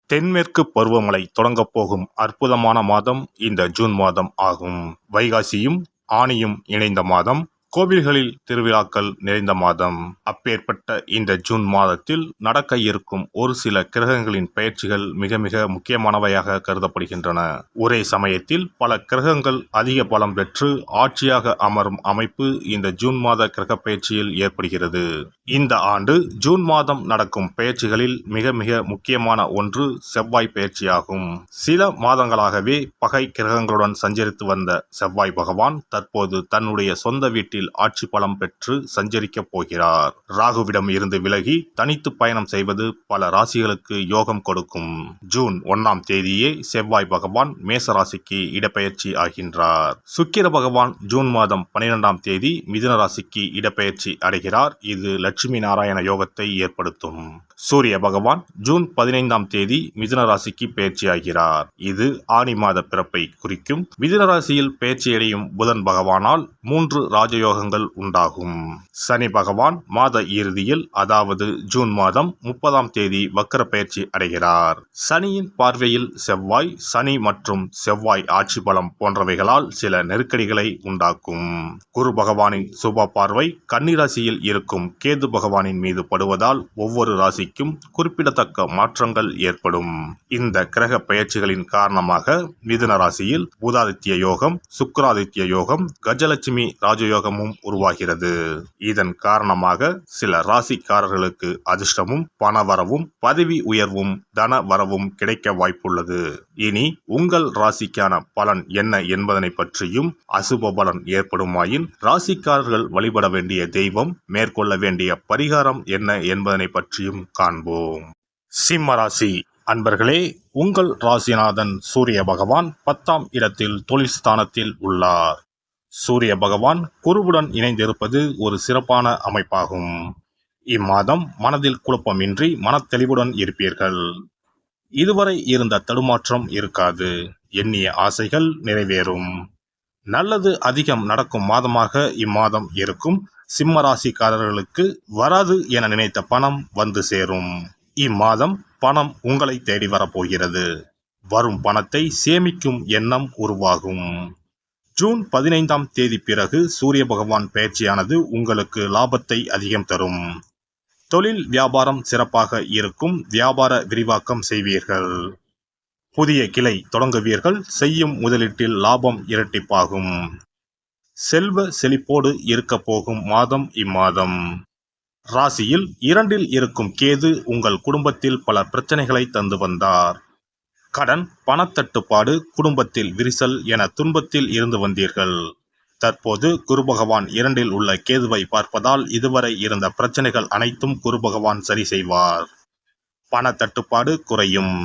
தென்மேற்கு பருவமழை தொடங்கப் போகும் அற்புதமான மாதம் இந்த ஜூன் மாதம் ஆகும். வைகாசியும் ஆனியும் இணைந்த மாதம், கோவில்களில் திருவிழாக்கள் நிறைந்த மாதம். அப்பேற்பட்ட இந்த ஜூன் மாதத்தில் நடக்க இருக்கும் ஒரு சில கிரகங்களின் பெயர்ச்சிகள் மிக மிக முக்கியமானவையாக கருதப்படுகின்றன. ஒரே சமயத்தில் பல கிரகங்கள் அதிக பலம் பெற்று ஆட்சியாக அமரும் அமைப்பு இந்த ஜூன் மாத கிரக பெயர்ச்சியில் ஏற்படுகிறது. இந்த ஆண்டு ஜூன் மாதம் நடக்கும் பெயர்ச்சிகளில் மிக மிக முக்கியமான ஒன்று செவ்வாய் பெயர்ச்சியாகும். சில மாதங்களாகவே பகை கிரகங்களுடன் சஞ்சரித்து வந்த செவ்வாய் பகவான் தற்போது தன்னுடைய சொந்த வீட்டில் ஆட்சி பலம் பெற்று சஞ்சரிக்கப் போகிறார். ராகுவிடம் இருந்து விலகி தனித்து பயணம் செய்வது பல ராசிகளுக்கு யோகம் கொடுக்கும். ஜூன் 1ஆம் தேதியே செவ்வாய் பகவான் மேச ராசிக்கு இடப்பெயர்ச்சி ஆகின்றார். சுக்கிர பகவான் ஜூன் மாதம் 12ஆம் தேதி மிதுன ராசிக்கு இடப்பெயர்ச்சி அடைகிறார். இது லட்சுமி நாராயண யோகத்தை ஏற்படுத்தும். சூரிய பகவான் ஜூன் 15ஆம் தேதி மிதுன ராசிக்கு பெயர்ச்சியாகிறார். இது ஆனி மாத பிறப்பை குறிக்கும். மிதுன ராசியில் பெயர்ச்சியடையும் புதன் பகவானால் 3 ராஜயோகங்கள் உண்டாகும். சனி பகவான் மாத இறுதியில், அதாவது ஜூன் மாதம் 30ஆம் தேதி வக்கர பெயர்ச்சி அடைகிறார். சனியின் பார்வையில் செவ்வாய், சனி மற்றும் செவ்வாய் ஆட்சி பலம் போன்றவைகளால் சில நெருக்கடிகளை உண்டாக்கும். குரு பகவானின் சுப பார்வை கன்னி ராசியில் இருக்கும் கேது பகவானின் மீது படுவதால் ஒவ்வொரு ராசிக்கும் குறிப்பிடத்தக்க மாற்றங்கள் ஏற்படும். இந்த கிரக பெயர்ச்சிகளின் காரணமாக மிதுன ராசியில் புதாதித்ய யோகம், சுக்கிராதித்ய யோகம், கஜலட்சுமி ராஜயோகமும் உருவாகிறது. இதன் காரணமாக சில ராசிக்காரர்களுக்கு அதிர்ஷ்டமும் பணவரவும் பதவி உயர்வும் தன வரவும் கிடைக்க வாய்ப்புள்ளது. இனி உங்கள் ராசிக்கான பலன் என்ன என்பதனை பற்றியும், அசுப பலன் ஏற்படுமாயின் ராசிக்காரர்கள் வழிபட வேண்டிய தெய்வம், மேற்கொள்ள வேண்டிய பரிகாரம் என்ன என்பதனை பற்றியும் காண்போம். சிம்ம ராசி அன்பர்களே, உங்கள் ராசிநாதன் சூரிய பகவான் 10ஆம் இடத்தில் தொழில் ஸ்தானத்தில் உள்ளார். சூரிய பகவான் குருவுடன் இணைந்திருப்பது ஒரு சிறப்பான அமைப்பாகும். இம்மாதம் மனதில் குழப்பமின்றி மனத்தெளிவுடன் இருப்பீர்கள். இதுவரை இருந்த தடுமாற்றம் இருக்காது. எண்ணிய ஆசைகள் நிறைவேறும். நல்லது அதிகம் நடக்கும் மாதமாக இம்மாதம் இருக்கும். சிம்ம ராசிக்காரர்களுக்கு வராது என நினைத்த பணம் வந்து சேரும். இம்மாதம் பணம் உங்களை தேடி வரப்போகிறது. வரும் பணத்தை சேமிக்கும் எண்ணம் உருவாகும். ஜூன் 15ஆம் தேதி பிறகு சூரிய பகவான் பெயர்ச்சியானது உங்களுக்கு லாபத்தை அதிகம் தரும். தொழில் வியாபாரம் சிறப்பாக இருக்கும். வியாபார விரிவாக்கம் செய்வீர்கள். புதிய கிளை தொடங்குவீர்கள். செய்யும் முதலீட்டில் லாபம் இரட்டிப்பாகும். செல்வ செழிப்போடு இருக்க போகும் மாதம் இம்மாதம். ராசியில் 2இல் இருக்கும் கேது உங்கள் குடும்பத்தில் பல பிரச்சனைகளை தந்து வந்தார். கடன், பணத்தட்டுப்பாடு, குடும்பத்தில் விரிசல் என துன்பத்தில் இருந்து வந்தீர்கள். தற்போது குரு பகவான் 2இல் உள்ள கேதுவை பார்ப்பதால் இதுவரை இருந்த பிரச்சனைகள் அனைத்தும் குரு பகவான் சரி செய்வார். பண தட்டுப்பாடு குறையும்.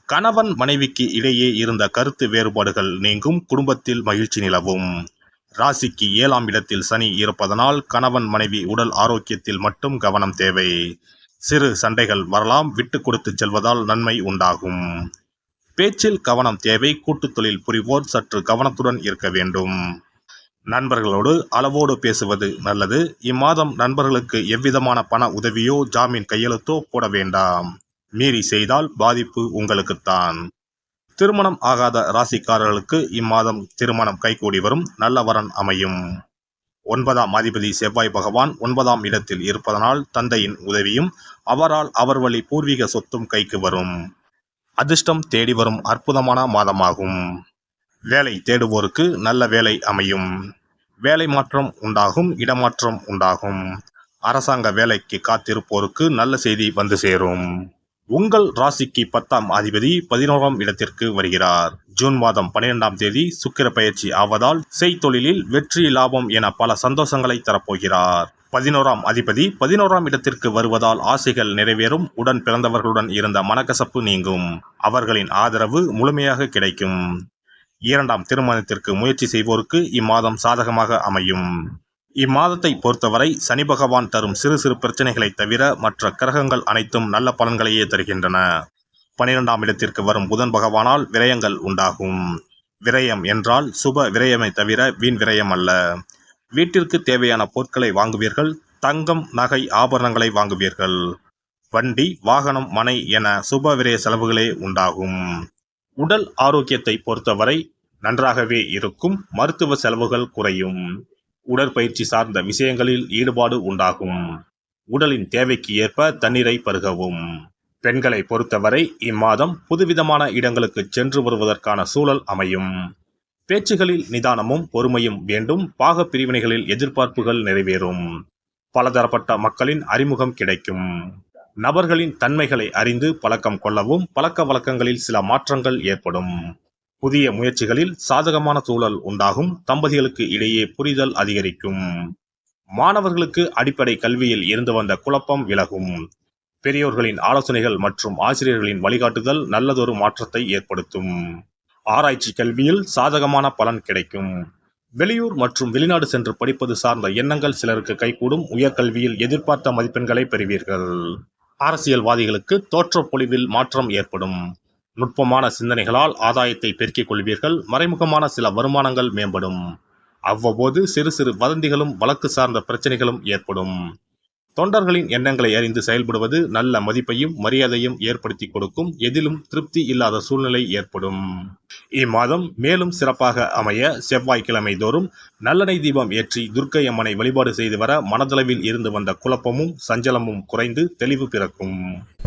கணவன் மனைவிக்கு இடையே இருந்த கருத்து வேறுபாடுகள் நீங்கும். குடும்பத்தில் மகிழ்ச்சி நிலவும். ராசிக்கு 7ஆம் இடத்தில் சனி இருப்பதனால் கணவன் மனைவி உடல் ஆரோக்கியத்தில் மட்டும் கவனம் தேவை. சிறு சண்டைகள் வரலாம். விட்டு கொடுத்து செல்வதால் நன்மை உண்டாகும். பேச்சில் கவனம் தேவை. கூட்டுத் தொழில் புரிவோர் சற்று கவனத்துடன் இருக்க வேண்டும். நண்பர்களோடு அளவோடு பேசுவது நல்லது. இம்மாதம் நண்பர்களுக்கு எவ்விதமான பண உதவியோ ஜாமீன் கையெழுத்தோ போட வேண்டாம். மீறி செய்தால் பாதிப்பு உங்களுக்குத்தான். திருமணம் ஆகாத ராசிக்காரர்களுக்கு இம்மாதம் திருமணம் கைகூடி வரும். நல்ல வரன் அமையும். 9ஆம் அதிபதி செவ்வாய் பகவான் 9ஆம் இடத்தில் இருப்பதனால் தந்தையின் உதவியும் அவரால் அவர் வழி பூர்வீக சொத்தும் கைக்கு வரும். அதிர்ஷ்டம் தேடி வரும் அற்புதமான மாதமாகும். வேலை தேடுவோருக்கு நல்ல வேலை அமையும். வேலை மாற்றம் உண்டாகும். இடமாற்றம் உண்டாகும். அரசாங்க வேலைக்கு காத்திருப்போருக்கு நல்ல செய்தி வந்து சேரும். உங்கள் ராசிக்கு 10ஆம் அதிபதி 11ஆம் இடத்திற்கு வருகிறார். ஜூன் மாதம் 12ஆம் தேதி சுக்கிர பெயர்ச்சி ஆவதால் செய்தொழிலில் வெற்றி, லாபம் என பல சந்தோஷங்களை தரப்போகிறார். 11ஆம் அதிபதி 11ஆம் இடத்திற்கு வருவதால் ஆசைகள் நிறைவேறும். உடன் பிறந்தவர்களுடன் இருந்த மனக்கசப்பு நீங்கும். அவர்களின் ஆதரவு முழுமையாக கிடைக்கும். 2ஆம் திருமணத்திற்கு முயற்சி செய்வோருக்கு இம்மாதம் சாதகமாக அமையும். இம்மாதத்தை பொறுத்தவரை சனி பகவான் தரும் சிறு சிறு பிரச்சனைகளை தவிர மற்ற கிரகங்கள் அனைத்தும் நல்ல பலன்களையே தருகின்றன. 12ஆம் இடத்திற்கு வரும் புதன் பகவானால் விரயங்கள் உண்டாகும். விரயம் என்றால் சுப விரயமை தவிர வீண் விரயம் அல்ல. வீட்டிற்கு தேவையான பொருட்களை வாங்குவீர்கள். தங்கம், நகை, ஆபரணங்களை வாங்குவீர்கள். வண்டி, வாகனம், மனை என சுப விரய செலவுகளே உண்டாகும். உடல் ஆரோக்கியத்தை பொறுத்தவரை நன்றாகவே இருக்கும். மருத்துவ செலவுகள் குறையும். உடற்பயிற்சி சார்ந்த விஷயங்களில் ஈடுபாடு உண்டாகும். உடலின் தேவைக்கு ஏற்ப தண்ணீரை பருகவும். பெண்களை பொறுத்தவரை இம்மாதம் புதுவிதமான இடங்களுக்கு சென்று வருவதற்கான சூழல் அமையும். பேச்சுகளில் நிதானமும் பொறுமையும் வேண்டும். பாக பிரிவினைகளில் எதிர்பார்ப்புகள் நிறைவேறும். பலதரப்பட்ட மக்களின் அறிமுகம் கிடைக்கும். நபர்களின் தன்மைகளை அறிந்து பழக்கம் கொள்ளவும். பழக்க வழக்கங்களில் சில மாற்றங்கள் ஏற்படும். புதிய முயற்சிகளில் சாதகமான சூழல் உண்டாகும். தம்பதிகளுக்கு இடையே புரிதல் அதிகரிக்கும். மாணவர்களுக்கு அடிப்படை கல்வியில் இருந்து வந்த குழப்பம் விலகும். பெரியோர்களின் ஆலோசனைகள் மற்றும் ஆசிரியர்களின் வழிகாட்டுதல் நல்லதொரு மாற்றத்தை ஏற்படுத்தும். ஆராய்ச்சி கல்வியில் சாதகமான பலன் கிடைக்கும். வெளியூர் மற்றும் வெளிநாடு சென்று படிப்பது சார்ந்த எண்ணங்கள் சிலருக்கு கைகூடும். உயர்கல்வியில் எதிர்பார்த்த மதிப்பெண்களை பெறுவீர்கள். அரசியல்வாதிகளுக்கு தோற்றப்பொழிவில் மாற்றம் ஏற்படும். நுட்பமான சிந்தனைகளால் ஆதாயத்தை பெருக்கிக் கொள்வீர்கள். மறைமுகமான சில வருமானங்கள் மேம்படும். அவ்வப்போது சிறு சிறு வதந்திகளும் வழக்கு சார்ந்த பிரச்சனைகளும் ஏற்படும். தொண்டர்களின் எண்ணங்களை அறிந்து செயல்படுவது நல்ல மதிப்பையும் மரியாதையும் ஏற்படுத்தி கொடுக்கும். எதிலும் திருப்தி இல்லாத சூழ்நிலை ஏற்படும். இம்மாதம் மேலும் சிறப்பாக அமைய செவ்வாய்க்கிழமை தோறும் நல்லெண்ணெய் தீபம் ஏற்றி துர்க்கை அம்மனை வழிபாடு செய்து வர மனதளவில் இருந்து வந்த குழப்பமும் சஞ்சலமும் குறைந்து தெளிவு பிறக்கும்.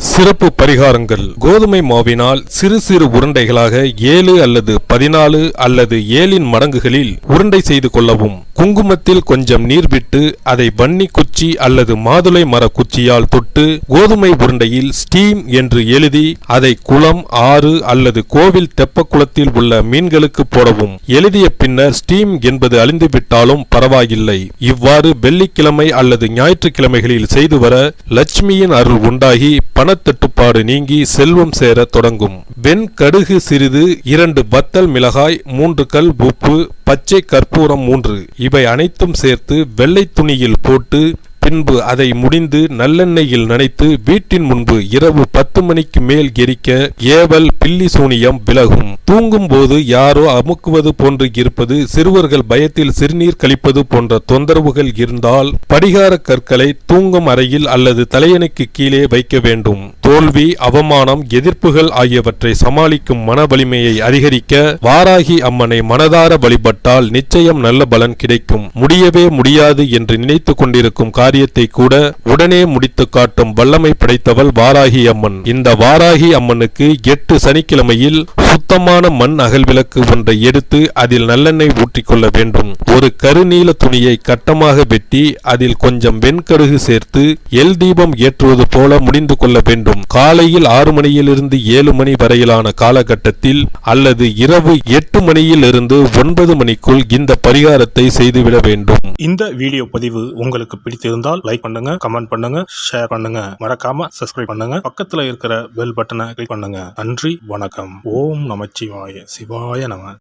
சிறப்பு பரிகாரங்கள். கோதுமை மாவினால் சிறு சிறு உருண்டைகளாக 7 அல்லது 14 அல்லது 7 மடங்குகளில் உருண்டை செய்து கொள்ளவும். குங்குமத்தில் கொஞ்சம் நீர் விட்டு அதை வன்னி குச்சி அல்லது மாதுளை மர குச்சியால் தொட்டு கோதுமை உருண்டையில் ஸ்டீம் என்று எழுதி அதை குளம், ஆறு அல்லது கோவில் தெப்பக்குளத்தில் உள்ள மீன்களுக்கு போடவும். எழுதிய பின்னர் ஸ்டீம் என்பது அழிந்துவிட்டாலும் பரவாயில்லை. இவ்வாறு வெள்ளிக்கிழமை அல்லது ஞாயிற்றுக்கிழமைகளில் செய்து வர லட்சுமியின் அருள் உண்டாகி பணத்தட்டுப்பாடு நீங்கி செல்வம் சேர தொடங்கும். வெண்கடுகு சிறிது, 2 வத்தல் மிளகாய், 3 கல் உப்பு, பச்சை கற்பூரம் 3 இவை அனைத்தும் சேர்த்து வெள்ளை துணியில் போட்டு பின்பு அதை முடிந்து நல்லெண்ணெயில் நனைத்து வீட்டின் முன்பு இரவு 10 மணிக்கு மேல் எரிக்க ஏவல், பில்லி சூனியம் விலகும். தூங்கும் போது யாரோ அமுக்குவது போன்று இருப்பது, சிறுவர்கள் பயத்தில் சிறுநீர் கழிப்பது போன்ற தொந்தரவுகள் இருந்தால் படிகார கற்களை தூங்கும் அறையில் அல்லது தலையணைக்கு கீழே வைக்க வேண்டும். தோல்வி, அவமானம், எதிர்ப்புகள் ஆகியவற்றை சமாளிக்கும் மன வலிமையை அதிகரிக்க வாராகி அம்மனை மனதார வழிபட்டால் நிச்சயம் நல்ல பலன் கிடைக்கும். முடியவே முடியாது என்று நினைத்து கொண்டிருக்கும் காரியத்தை கூட உடனே முடித்து காட்டும் வல்லமை படைத்தவள் வாராகி அம்மன். இந்த வாராகி அம்மனுக்கு 8 சனிக்கிழமையில் சுத்தமான மண் அகல்விளக்கு ஒன்றை எடுத்து அதில் நல்லெண்ணெய் ஊற்றிக்கொள்ள வேண்டும். ஒரு கருநீல துணியை கட்டமாக வெட்டி அதில் கொஞ்சம் வெண்கடுகு சேர்த்து எல் தீபம் ஏற்றுவது போல முடிந்து கொள்ள வேண்டும். காலையில் 6 மணியிலிருந்து 7 மணி வரையிலான காலகட்டத்தில் அல்லது இரவு 8 மணியிலிருந்து 9 மணிக்குள் இந்த பரிகாரத்தை செய்துவிட வேண்டும். இந்த வீடியோ பதிவு உங்களுக்கு பிடித்திருந்தால் லைக் பண்ணுங்க, கமெண்ட் பண்ணுங்க, ஷேர் பண்ணுங்க, மறக்காம சப்ஸ்கிரைப் பண்ணுங்க, பக்கத்துல இருக்கிற பெல் பட்டனை கிளிக் பண்ணுங்க. நன்றி, வணக்கம். ஓம் நமச்சிவாய. சிவாய நம.